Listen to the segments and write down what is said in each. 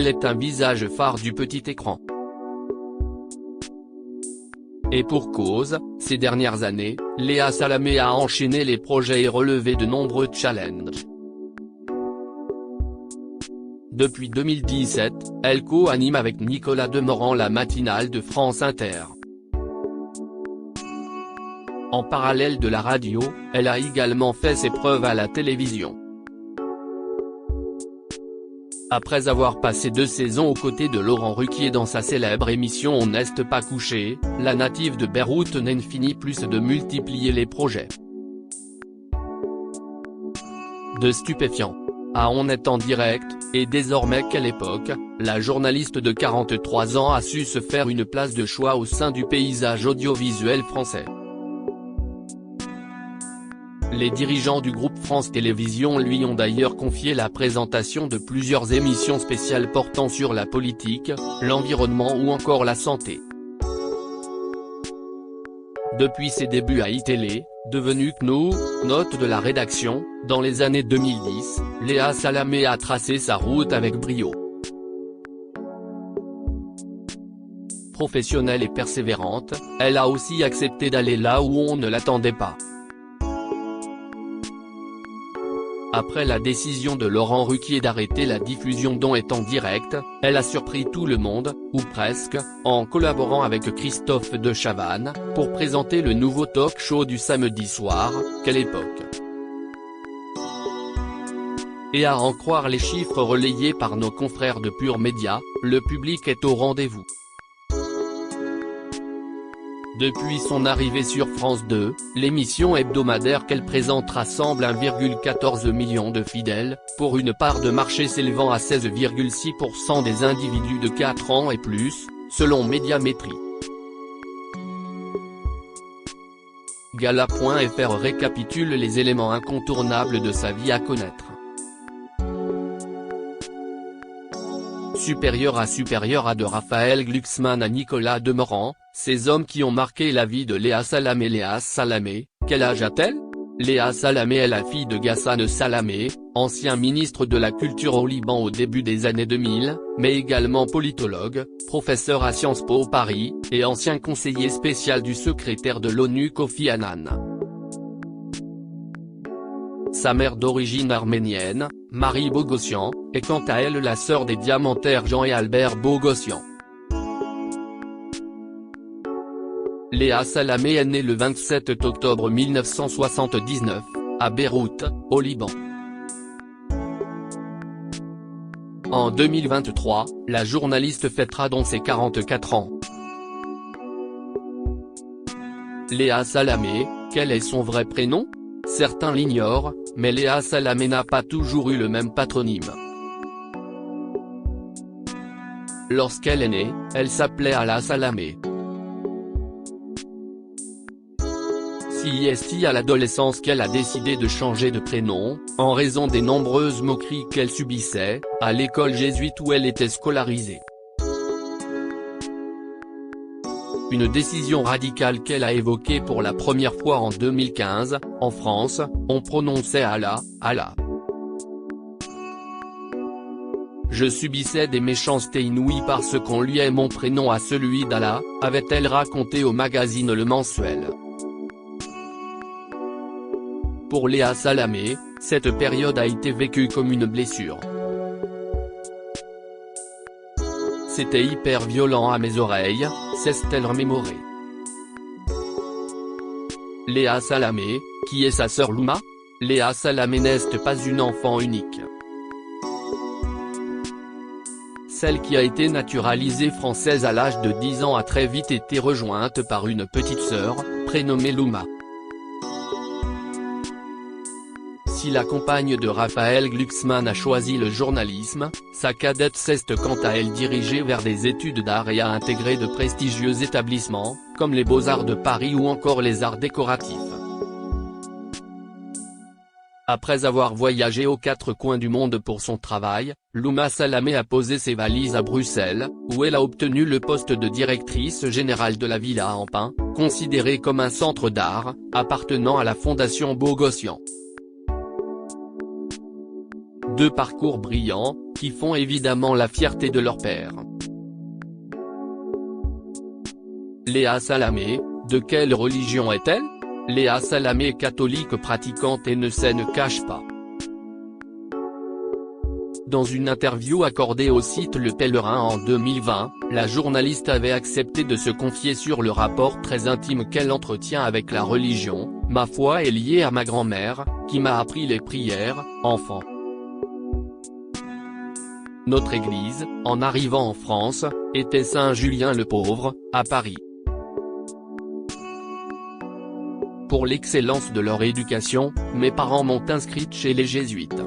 elle est un visage phare du petit écran. Et pour cause, ces dernières années, Léa Salamé a enchaîné les projets et relevé de nombreux challenges. Depuis 2017, elle co-anime avec Nicolas Demorand la matinale de France Inter. En parallèle de la radio, elle a également fait ses preuves à la télévision. Après avoir passé 2 saisons aux côtés de Laurent Ruquier dans sa célèbre émission On n'est pas couché, la native de Beyrouth n'en finit plus de multiplier les projets. De stupéfiant à On est en direct, et désormais quelle époque, la journaliste de 43 ans a su se faire une place de choix au sein du paysage audiovisuel français. Les dirigeants du groupe France Télévisions lui ont d'ailleurs confié la présentation de plusieurs émissions spéciales portant sur la politique, l'environnement ou encore la santé. Depuis ses débuts à iTélé, devenue CNO, note de la rédaction, dans les années 2010, Léa Salamé a tracé sa route avec brio. Professionnelle et persévérante, elle a aussi accepté d'aller là où on ne l'attendait pas. Après la décision de Laurent Ruquier d'arrêter la diffusion d'On est en direct, elle a surpris tout le monde, ou presque, en collaborant avec Christophe de Chavannes, pour présenter le nouveau talk show du samedi soir, Quelle époque. Et à en croire les chiffres relayés par nos confrères de Pure Média, le public est au rendez-vous. Depuis son arrivée sur France 2, l'émission hebdomadaire qu'elle présente rassemble 1,14 million de fidèles, pour une part de marché s'élevant à 16,6% des individus de 4 ans et plus, selon Médiamétrie. Gala.fr récapitule les éléments incontournables de sa vie à connaître. Supérieur à de Raphaël Glucksmann à Nicolas Demorand, ces hommes qui ont marqué la vie de Léa Salamé. Léa Salamé, quel âge a-t-elle? Léa Salamé est la fille de Ghassan Salamé, ancien ministre de la Culture au Liban au début des années 2000, mais également politologue, professeur à Sciences Po Paris, et ancien conseiller spécial du secrétaire de l'ONU Kofi Annan. Sa mère d'origine arménienne, Marie Bogossian, est quant à elle la sœur des diamantaires Jean et Albert Bogossian. Léa Salamé est née le 27 octobre 1979, à Beyrouth, au Liban. En 2023, la journaliste fêtera donc ses 44 ans. Léa Salamé, quel est son vrai prénom? Certains l'ignorent, mais Léa Salamé n'a pas toujours eu le même patronyme. Lorsqu'elle est née, elle s'appelait Ala Salamé. C'est à l'adolescence qu'elle a décidé de changer de prénom, en raison des nombreuses moqueries qu'elle subissait, à l'école jésuite où elle était scolarisée. Une décision radicale qu'elle a évoquée pour la première fois en 2015, en France, on prononçait Ala, Ala. Je subissais des méchancetés inouïes parce qu'on liait mon prénom à celui d'Ala, avait-elle raconté au magazine Le Mensuel. Pour Léa Salamé, cette période a été vécue comme une blessure. C'était hyper violent à mes oreilles, s'est-elle remémorée. Léa Salamé, qui est sa sœur Louma? Léa Salamé n'est pas une enfant unique. Celle qui a été naturalisée française à l'âge de 10 ans a très vite été rejointe par une petite sœur, prénommée Louma. Si la compagne de Raphaël Glucksmann a choisi le journalisme, sa cadette s'est quant à elle dirigée vers des études d'art et a intégré de prestigieux établissements, comme les Beaux-Arts de Paris ou encore les Arts décoratifs. Après avoir voyagé aux 4 coins du monde pour son travail, Louma Salamé a posé ses valises à Bruxelles, où elle a obtenu le poste de directrice générale de la Villa en Pin, considérée comme un centre d'art, appartenant à la Fondation Bogossian. deux parcours brillants, qui font évidemment la fierté de leur père. Léa Salamé, de quelle religion est-elle? Léa Salamé est catholique pratiquante et ne cache pas. Dans une interview accordée au site Le Pèlerin en 2020, la journaliste avait accepté de se confier sur le rapport très intime qu'elle entretient avec la religion. « Ma foi est liée à ma grand-mère, qui m'a appris les prières, enfant. Notre église, en arrivant en France, était Saint-Julien le Pauvre, à Paris. Pour l'excellence de leur éducation, mes parents m'ont inscrite chez les jésuites.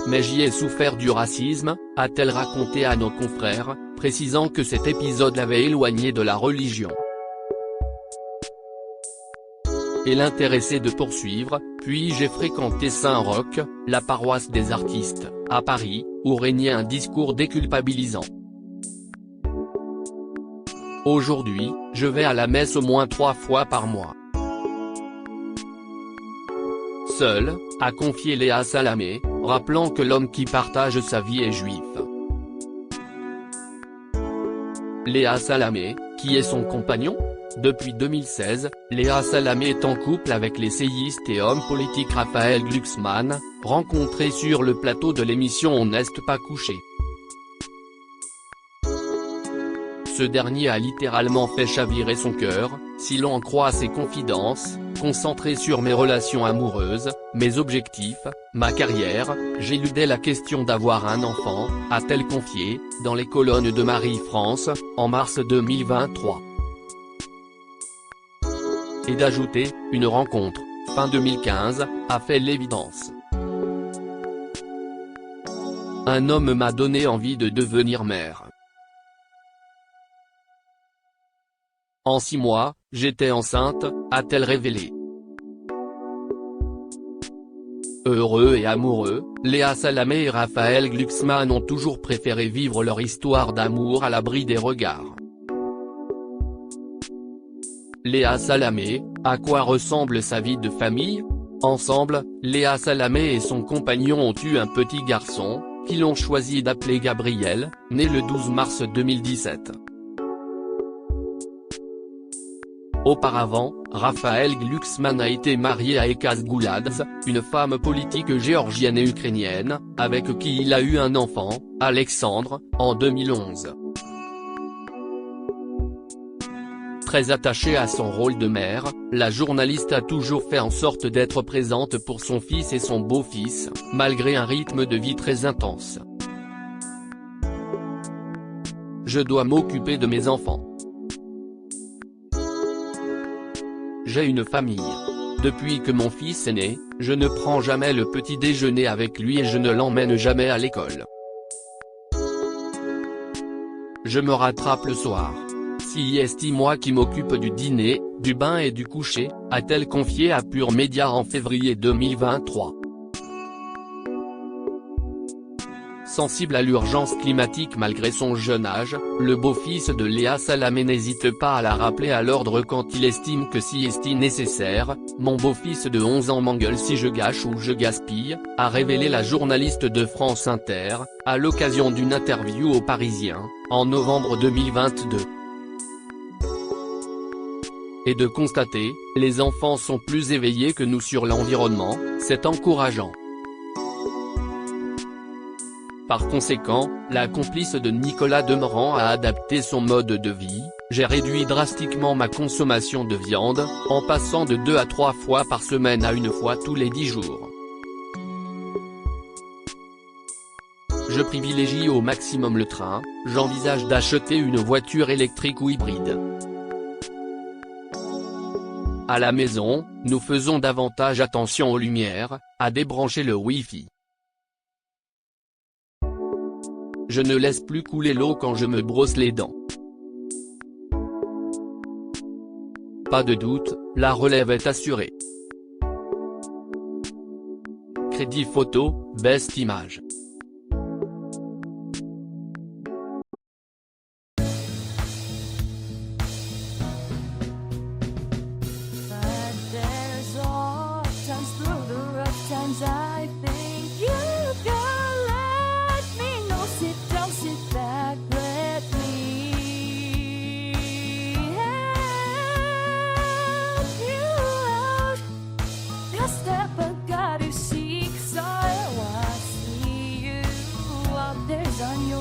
Mais j'y ai souffert du racisme, a-t-elle raconté à nos confrères, précisant que cet épisode l'avait éloignée de la religion. Et l'intéressait de poursuivre, puis j'ai fréquenté Saint-Roch, la paroisse des artistes, à Paris, où régnait un discours déculpabilisant. Aujourd'hui, je vais à la messe au moins 3 fois par mois. Seule, a confié Léa Salamé, rappelant que l'homme qui partage sa vie est juif. Léa Salamé, qui est son compagnon? Depuis 2016, Léa Salamé est en couple avec l'essayiste et homme politique Raphaël Glucksmann, rencontré sur le plateau de l'émission On n'est pas couché. Ce dernier a littéralement fait chavirer son cœur, si l'on en croit ses confidences, concentré sur mes relations amoureuses, mes objectifs, ma carrière, j'éludais la question d'avoir un enfant, a-t-elle confié, dans les colonnes de Marie-France, en mars 2023. Et d'ajouter, une rencontre, fin 2015, a fait l'évidence. Un homme m'a donné envie de devenir mère. En 6 mois, j'étais enceinte, a-t-elle révélé. Heureux et amoureux, Léa Salamé et Raphaël Glucksmann ont toujours préféré vivre leur histoire d'amour à l'abri des regards. Léa Salamé, à quoi ressemble sa vie de famille? Ensemble, Léa Salamé et son compagnon ont eu un petit garçon, qu'ils ont choisi d'appeler Gabriel, né le 12 mars 2017. Auparavant, Raphaël Glucksmann a été marié à Ekaz Gouladze, une femme politique géorgienne et ukrainienne, avec qui il a eu un enfant, Alexandre, en 2011. Très attachée à son rôle de mère, la journaliste a toujours fait en sorte d'être présente pour son fils et son beau-fils, malgré un rythme de vie très intense. Je dois m'occuper de mes enfants. J'ai une famille. Depuis que mon fils est né, je ne prends jamais le petit déjeuner avec lui et je ne l'emmène jamais à l'école. Je me rattrape le soir. Si est moi qui m'occupe du dîner, du bain et du coucher, a-t-elle confié à Pure Média en février 2023. Sensible à l'urgence climatique malgré son jeune âge, le beau-fils de Léa Salamé n'hésite pas à la rappeler à l'ordre quand il estime que si est nécessaire. Mon beau-fils de 11 ans m'engueule si je gâche ou je gaspille, a révélé la journaliste de France Inter, à l'occasion d'une interview au Parisien, en novembre 2022. Et de constater, les enfants sont plus éveillés que nous sur l'environnement, c'est encourageant. Par conséquent, la complice de Nicolas Demorand a adapté son mode de vie, j'ai réduit drastiquement ma consommation de viande, en passant de 2 à 3 fois par semaine à 1 fois tous les 10 jours. Je privilégie au maximum le train, j'envisage d'acheter une voiture électrique ou hybride. À la maison, nous faisons davantage attention aux lumières, à débrancher le Wi-Fi. Je ne laisse plus couler l'eau quand je me brosse les dents. Pas de doute, la relève est assurée. Crédit photo, best image. But there's all times through the rough times 何を